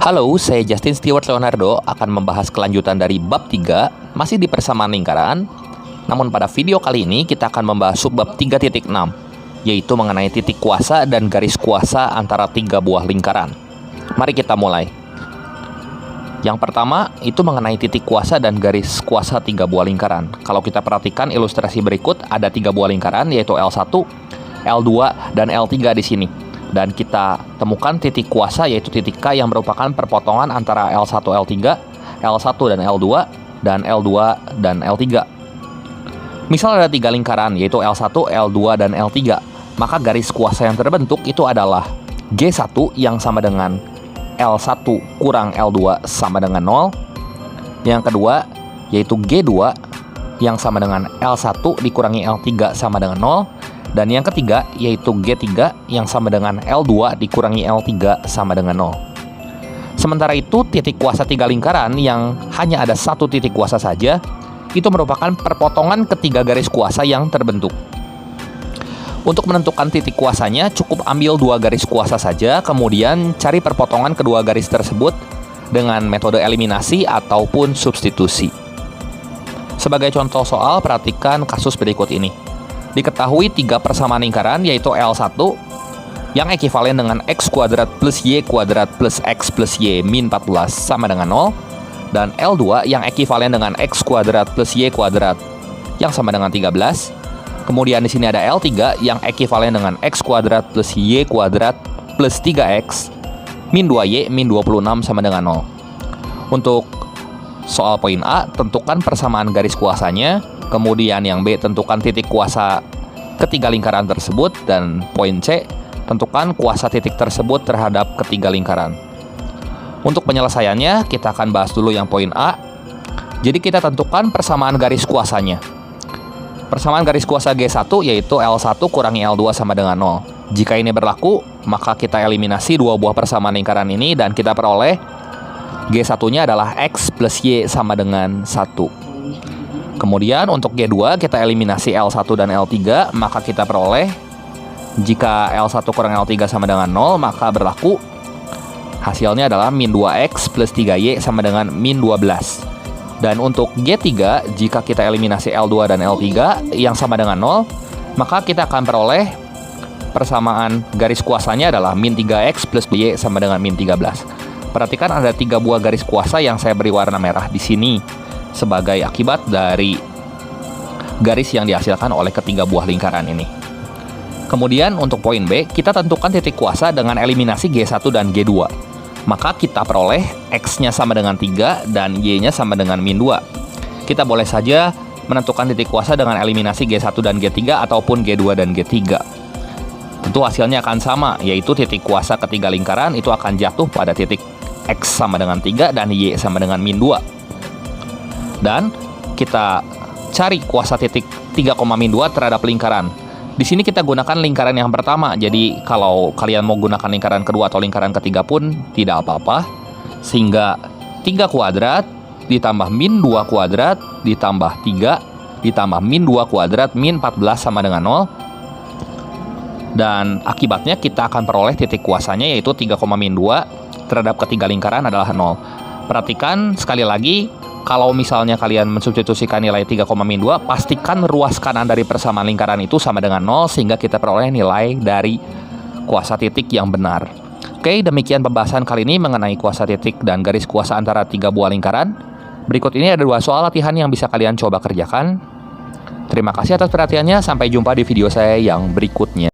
Halo, saya Justin Stewart Leonardo akan membahas kelanjutan dari bab 3, masih di persamaan lingkaran. Namun pada video kali ini kita akan membahas subbab 3.6, yaitu mengenai titik kuasa dan garis kuasa antara 3 buah lingkaran. Mari kita mulai. Yang pertama, itu mengenai titik kuasa dan garis kuasa 3 buah lingkaran. Kalau kita perhatikan ilustrasi berikut, ada 3 buah lingkaran, yaitu L1, L2, dan L3 di sini. Dan kita temukan titik kuasa yaitu titik K yang merupakan perpotongan antara L1, L3, L1 dan L2, dan L2 dan L3. Misal ada 3 lingkaran yaitu L1, L2, dan L3, maka garis kuasa yang terbentuk itu adalah G1 yang sama dengan L1 kurang L2 sama dengan 0. Yang kedua yaitu G2 yang sama dengan L1 dikurangi L3 sama dengan 0. Dan yang ketiga yaitu G3 yang sama dengan L2 dikurangi L3 sama dengan 0. Sementara itu titik kuasa 3 lingkaran yang hanya ada satu titik kuasa saja, itu merupakan perpotongan ketiga garis kuasa yang terbentuk. Untuk menentukan titik kuasanya cukup ambil 2 garis kuasa saja, kemudian cari perpotongan kedua garis tersebut dengan metode eliminasi ataupun substitusi. Sebagai contoh soal, perhatikan kasus berikut ini. Diketahui 3 persamaan lingkaran yaitu L1 yang ekivalen dengan X kuadrat plus Y kuadrat plus X plus Y min 14 sama dengan 0, dan L2 yang ekivalen dengan X kuadrat plus Y kuadrat yang sama dengan 13. Kemudian di sini ada L3 yang ekivalen dengan X kuadrat plus Y kuadrat plus 3X min 2Y min 26 sama dengan 0. Untuk soal poin A, tentukan persamaan garis kuasanya. Kemudian yang B, tentukan titik kuasa ketiga lingkaran tersebut. Dan poin C, tentukan kuasa titik tersebut terhadap ketiga lingkaran. Untuk penyelesaiannya, kita akan bahas dulu yang poin A. Jadi kita tentukan persamaan garis kuasanya. Persamaan garis kuasa G1 yaitu L1 kurangi L2 sama dengan 0. Jika ini berlaku, maka kita eliminasi 2 buah persamaan lingkaran ini dan kita peroleh G1-nya adalah X plus Y sama dengan 1. Kemudian untuk G2 kita eliminasi L1 dan L3, maka kita peroleh jika L1 kurang L3 sama dengan 0, maka berlaku hasilnya adalah min 2X plus 3Y sama dengan min 12. Dan untuk G3, jika kita eliminasi L2 dan L3 yang sama dengan 0, maka kita akan peroleh persamaan garis kuasanya adalah min 3X plus Y sama dengan min 13. Perhatikan ada 3 buah garis kuasa yang saya beri warna merah di sini sebagai akibat dari garis yang dihasilkan oleh ketiga buah lingkaran ini. Kemudian untuk poin B, kita tentukan titik kuasa dengan eliminasi G1 dan G2. Maka kita peroleh X-nya sama dengan 3 dan Y-nya sama dengan min 2. Kita boleh saja menentukan titik kuasa dengan eliminasi G1 dan G3 ataupun G2 dan G3. Tentu hasilnya akan sama, yaitu titik kuasa ketiga lingkaran itu akan jatuh pada titik X sama dengan 3 dan Y sama dengan min 2. Dan kita cari kuasa titik 3, min 2 terhadap lingkaran. Di sini kita gunakan lingkaran yang pertama. Jadi kalau kalian mau gunakan lingkaran kedua atau lingkaran ketiga pun tidak apa-apa. Sehingga 3 kuadrat ditambah min 2 kuadrat ditambah 3 ditambah min 2 kuadrat min 14 sama dengan 0. Dan akibatnya kita akan peroleh titik kuasanya yaitu 3, min 2 terhadap ketiga lingkaran adalah 0. Perhatikan sekali lagi, kalau misalnya kalian mensubstitusikan nilai 3, min 2, pastikan ruas kanan dari persamaan lingkaran itu sama dengan 0 sehingga kita peroleh nilai dari kuasa titik yang benar. Oke, demikian pembahasan kali ini mengenai kuasa titik dan garis kuasa antara 3 buah lingkaran. Berikut ini ada 2 soal latihan yang bisa kalian coba kerjakan. Terima kasih atas perhatiannya, sampai jumpa di video saya yang berikutnya.